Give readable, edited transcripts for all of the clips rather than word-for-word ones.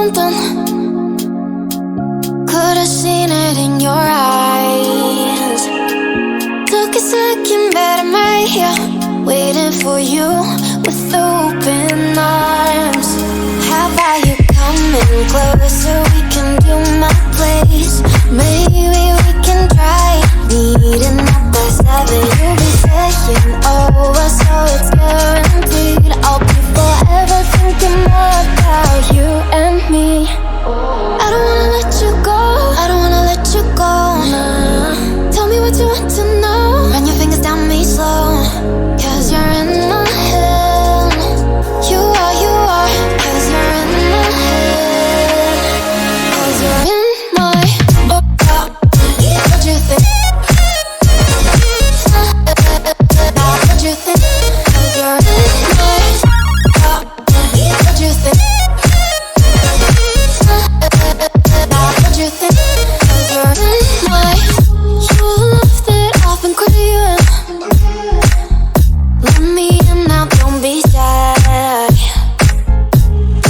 something. Could've seen it in your eyes. Took a second, but I'm right here, waiting for you with open arms. How about you coming closer? We can do my place. Maybe we can try meeting up by 7. You'll be taking over, so it's guaranteed. I'll be forever thinking more about you and me. I don't wanna let you go, I don't wanna let you go, nah. Tell me what you want to know, run your fingers down me slow. Cause you're in my head. You are, cause you're in my head. Cause you're in my, what you think? What you think? Cause you're in my, what you think? What you think? Cause you're in my, you left it off and crying. Let me in now, don't be shy.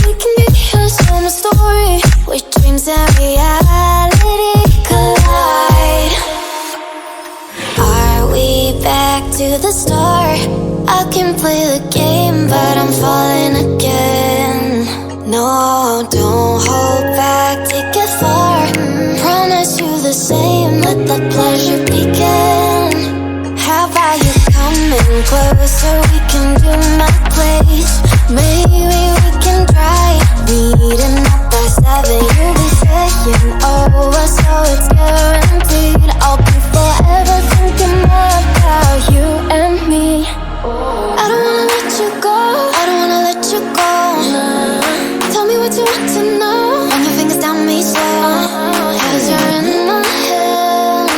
We can be a summer story, where dreams and reality collide. Are we back to the start? I can play the game, but I'm falling again. No, don't hold back, take it far. Promise you the same, let the pleasure begin. How about you coming closer? We can do my place. Maybe we can try meeting up by 7. You'll be taking over, so it's guaranteed. I'll be forever thinking more about you and me. I don't wanna let you go, I don't wanna let you go, nah. Tell me what you want to know, run your fingers down me slow. Cause you're in my head.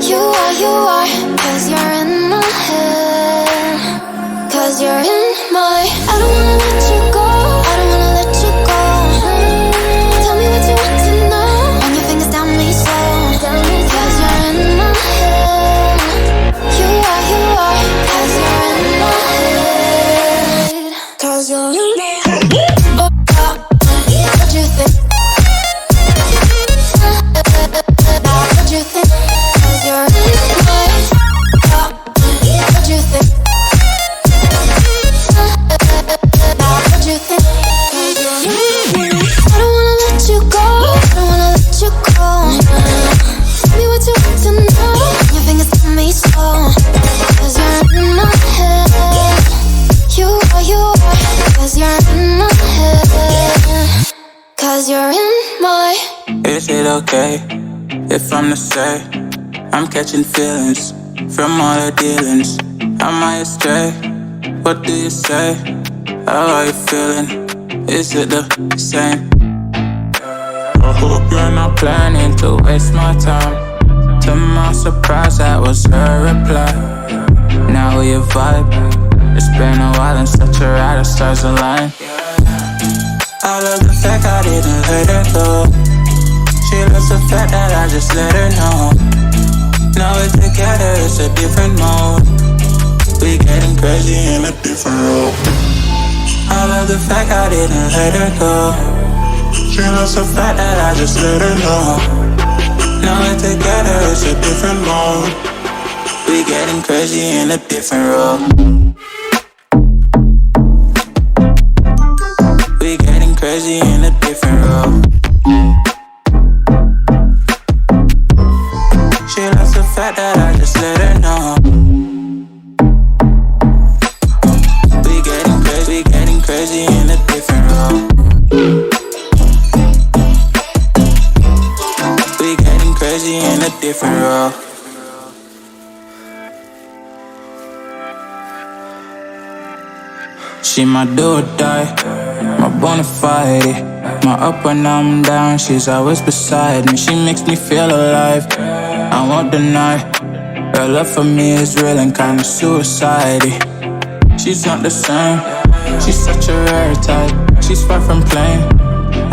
You are, cause you're in my head. Cause you're in my, I don't wanna let you go, I don't wanna let you go. Tell me what you want to know, run your fingers down me slow. Cause you're in my head. You are, cause you're in my head. Cause you're in my head. What you think? What you think? Cause you're in my, what you think? What you think? Cause you're in my, I don't wanna let you go, I don't wanna let you go, nah. Tell me what you want to know, your fingers on me slow. Cause you're in my head. You are, cause you're in my head. Cause you're in my. Is it okay if I'm to say I'm catching feelings from all the dealings? Am I astray? What do you say? How are you feeling? Is it the same? I hope you're not planning to waste my time. To my surprise, that was her reply. Now we vibe. It's been a while and such a ride, the stars align. I love the fact I didn't let her go. She loves the fact that I just let her know. Now we're together, it's a different mode. We getting crazy in a different role. I love the fact I didn't let her go. She loves the fact that I just let her know. Now we're together, it's a different mode. We getting crazy in a different role. We getting crazy in a different role. She loves the fact that I just let her know. We getting crazy in a different role. We getting crazy in a different role. She my do or die, my bona fide. My up when I'm down, she's always beside me. She makes me feel alive, I won't deny. Her love for me is real and kinda suicide-y. She's not the same, she's such a rare type. She's far from plain,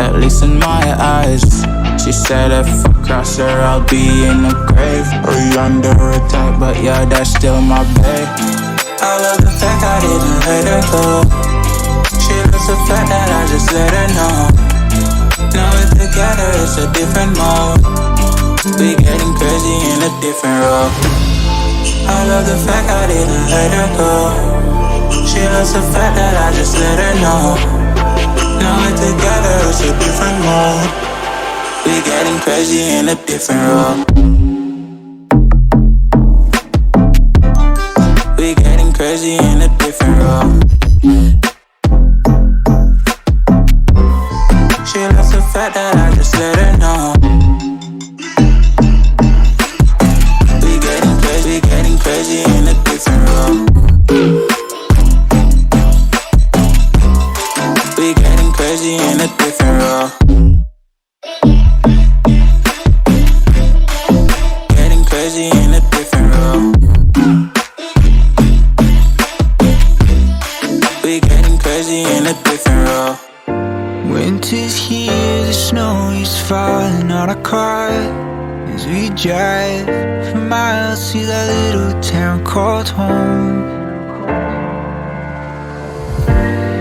at least in my eyes. She said if I cross her, I'll be in the grave or under attack, but yeah, that's still my babe. I love the fact I didn't let her go. She loves the fact that I just let her know. Now we're together, it's a different mode. We getting crazy in a different role. I love the fact I didn't let her go. She loves the fact that I just let her know. Now we're together, it's a different mode. We getting crazy in a different role. We getting crazy in a different role. She loves the fact that I just let her know. We getting crazy in a different role. We getting crazy in a different role. Getting crazy in a different role. We getting crazy in a different role. Winter's here, the snow is falling on our car as we drive for miles to that little town called home.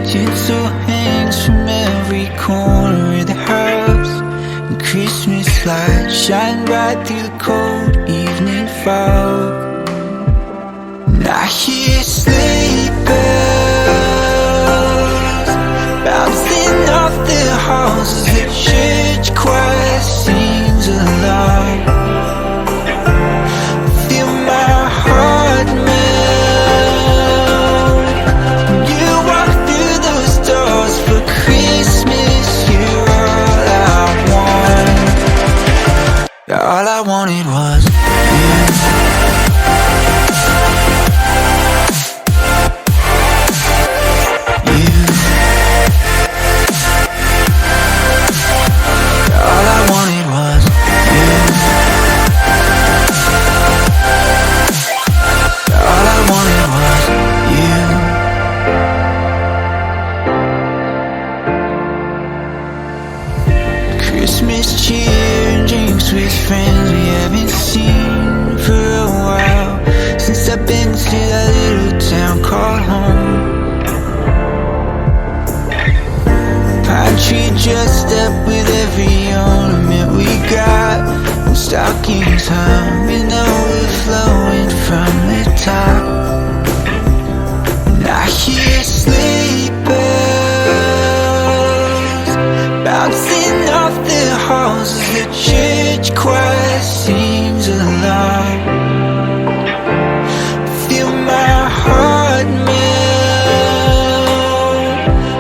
Tinsel hangs from every corner of the house, and Christmas lights shine bright through the cold evening fog. And I hear sleigh bells bouncing off the halls as the church choir sings along. Feel my heart melt when you walk through those doors for Christmas. You're all I want. All I wanted was you. Christmas cheer and drinks with friends we haven't seen for a while, since I've been to that little town called home. Pine tree dressed up with every ornament we got, and stockings hung and overflowing from the top. And I hear sleigh bells bouncing off the halls as the church choir sings along. Feel my heart melt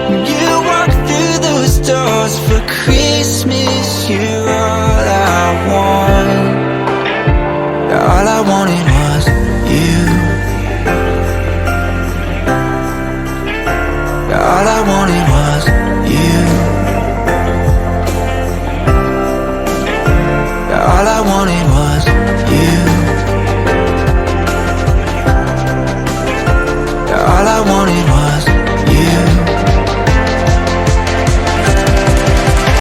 when you walk through those doors for Christmas. You're all I want. All I wanted was you. All I wanted